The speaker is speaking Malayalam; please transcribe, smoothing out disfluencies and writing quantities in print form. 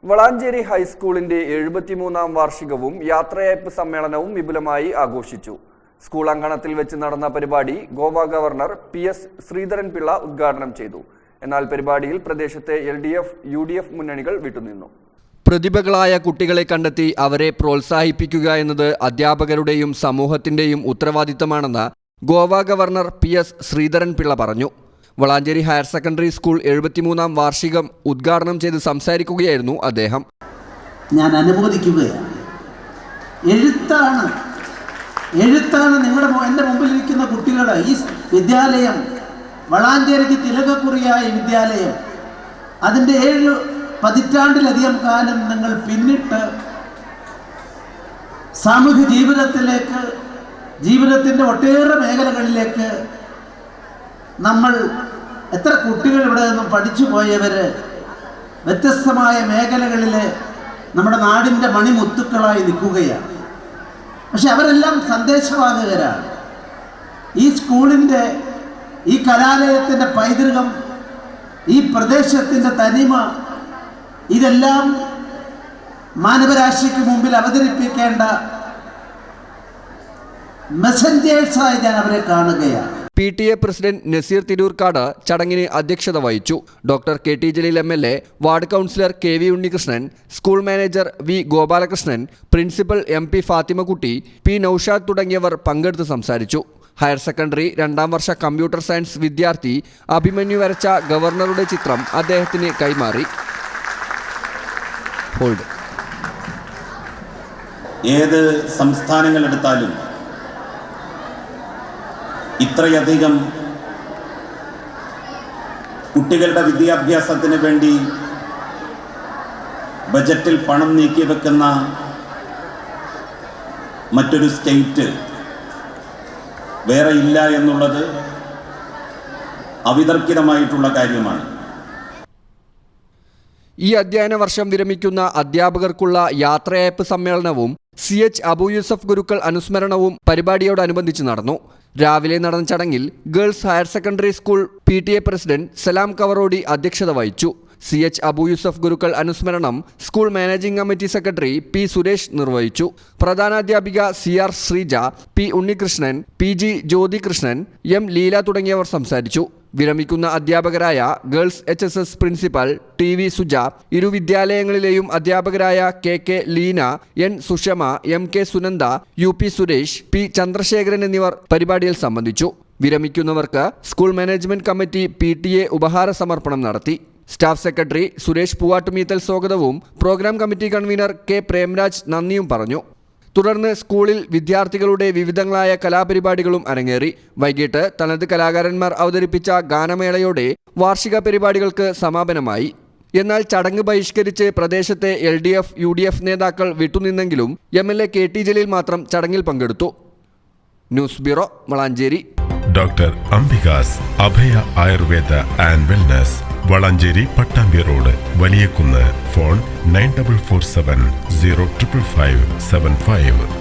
വളാഞ്ചേരി ഹൈസ്കൂളിന്റെ 73ാം വാർഷികവും യാത്രയയപ്പ് സമ്മേളനവും വിപുലമായി ആഘോഷിച്ചു. സ്കൂൾ അങ്കണത്തിൽ വെച്ച് നടന്ന പരിപാടി ഗോവ ഗവർണർ PS ശ്രീധരൻപിള്ള ഉദ്ഘാടനം ചെയ്തു. എന്നാൽ പരിപാടിയിൽ പ്രദേശത്തെ LDF, UDF മുന്നണികൾ വിട്ടുനിന്നു. പ്രതിഭകളായ കുട്ടികളെ കണ്ടെത്തി അവരെ പ്രോത്സാഹിപ്പിക്കുക എന്നത് അധ്യാപകരുടെയും സമൂഹത്തിന്റെയും ഉത്തരവാദിത്തമാണെന്ന് ഗോവ ഗവർണർ PS ശ്രീധരൻപിള്ള പറഞ്ഞു. വളാഞ്ചേരി ഹയർ സെക്കൻഡറി സ്കൂൾ 73ാം വാർഷികം ഉദ്ഘാടനം ചെയ്ത് സംസാരിക്കുകയായിരുന്നു അദ്ദേഹം. ഞാൻ അനുമോദിക്കുകയാണ്. എഴുത്താണ് എൻ്റെ മുമ്പിലിരിക്കുന്ന കുട്ടികളുടെ ഈ വിദ്യാലയം, വളാഞ്ചേരിക്ക് തിലകക്കുറിയായ വിദ്യാലയം, അതിൻ്റെ 7 പതിറ്റാണ്ടിലധികം കാലം നിങ്ങൾ പിന്നിട്ട് സാമൂഹ്യ ജീവിതത്തിലേക്ക്, ജീവിതത്തിൻ്റെ ഒട്ടേറെ മേഖലകളിലേക്ക് നമ്മൾ എത്ര കുട്ടികൾ ഇവിടെ നിന്നും പഠിച്ചു പോയവർ വ്യത്യസ്തമായ മേഖലകളിൽ നമ്മുടെ നാടിൻ്റെ മണിമുത്തുക്കളായി നിൽക്കുകയാണ്. പക്ഷെ അവരെല്ലാം സന്ദേശവാഹകരാണ്. ഈ സ്കൂളിൻ്റെ, ഈ കലാലയത്തിൻ്റെ പൈതൃകം, ഈ പ്രദേശത്തിൻ്റെ തനിമ, ഇതെല്ലാം മാനവരാശിക്ക് മുമ്പിൽ അവതരിപ്പിക്കേണ്ട മെസ്സഞ്ചേഴ്സായി ഞാൻ അവരെ കാണുകയാണ്. PTA പ്രസിഡന്റ് നസീർ തിരൂർക്കാട് ചടങ്ങിന് അധ്യക്ഷത വഹിച്ചു. Doctor KT Jaleel MLA, ward councillor KV Unnikrishnan, school manager V Gopalakrishnan, principal MP ഫാത്തിമക്കുട്ടി, P Naushad തുടങ്ങിയവർ പങ്കെടുത്ത് സംസാരിച്ചു. ഹയർ സെക്കൻഡറി 2ാം വർഷ കമ്പ്യൂട്ടർ സയൻസ് വിദ്യാർത്ഥി അഭിമന്യു വരച്ച ഗവർണറുടെ ചിത്രം അദ്ദേഹത്തിന് കൈമാറി. ഏത് സംസ്ഥാനങ്ങളെടുത്താലും ഇത്രയധികം കുട്ടികളുടെ വിദ്യാഭ്യാസത്തിന് വേണ്ടി ബജറ്റിൽ പണം നീക്കി വെക്കുന്ന മറ്റൊരു സ്റ്റേറ്റ് വേറെ ഇല്ല എന്നുള്ളത് അവിതർക്കിതമായിട്ടുള്ള കാര്യമാണ്. ഈ അധ്യയന വർഷം വിരമിക്കുന്ന അധ്യാപകർക്കുള്ള യാത്രയയപ്പ് സമ്മേളനവും CH അബു യൂസഫ് ഗുരുക്കൾ അനുസ്മരണവും പരിപാടിയോടനുബന്ധിച്ച് നടന്നു. രാവിലെ നടന്ന ചടങ്ങിൽ girls higher secondary school PTA president Salam Kavarodi അധ്യക്ഷത വഹിച്ചു. CH അബു യൂസഫ് ഗുരുക്കൾ അനുസ്മരണം school managing committee secretary P Suresh നിർവഹിച്ചു. പ്രധാനാധ്യാപിക CR Sreeja, P Unnikrishnan, PG ജ്യോതികൃഷ്ണൻ, M Leela തുടങ്ങിയവർ സംസാരിച്ചു. വിരമിക്കുന്ന അധ്യാപകരായ girls HSS principal TV Suja, ഇരു വിദ്യാലയങ്ങളിലെയും അധ്യാപകരായ KK Leena, N Sushma, MK Sunanda, UP Suresh, P Chandrasekharan എന്നിവർ പരിപാടിയിൽ സംബന്ധിച്ചു. വിരമിക്കുന്നവർക്ക് സ്കൂൾ മാനേജ്മെന്റ് കമ്മിറ്റി PTA ഉപഹാര സമർപ്പണം നടത്തി. സ്റ്റാഫ് സെക്രട്ടറി സുരേഷ് പൂവാട്ടുമീത്തൽ സ്വാഗതവും programme committee convener K Premraj നന്ദിയും പറഞ്ഞു. തുടർന്ന് സ്കൂളിൽ വിദ്യാർത്ഥികളുടെ വിവിധങ്ങളായ കലാപരിപാടികളും അരങ്ങേറി. വൈകിട്ട് തനത് കലാകാരന്മാർ അവതരിപ്പിച്ച ഗാനമേളയോടെ വാർഷിക പരിപാടികൾക്ക് സമാപനമായി. എന്നാൽ ചടങ്ങ് ബഹിഷ്കരിച്ച് പ്രദേശത്തെ LDF, UDF നേതാക്കൾ വിട്ടുനിന്നെങ്കിലും MLA KT ജലീൽ മാത്രം ചടങ്ങിൽ പങ്കെടുത്തു. News bureau, Valanchery. Doctor Ambika's Abhaya Ayurveda and wellness, Valanchery Pattambi road, Valiyakunnu. Phone 9447 0555575.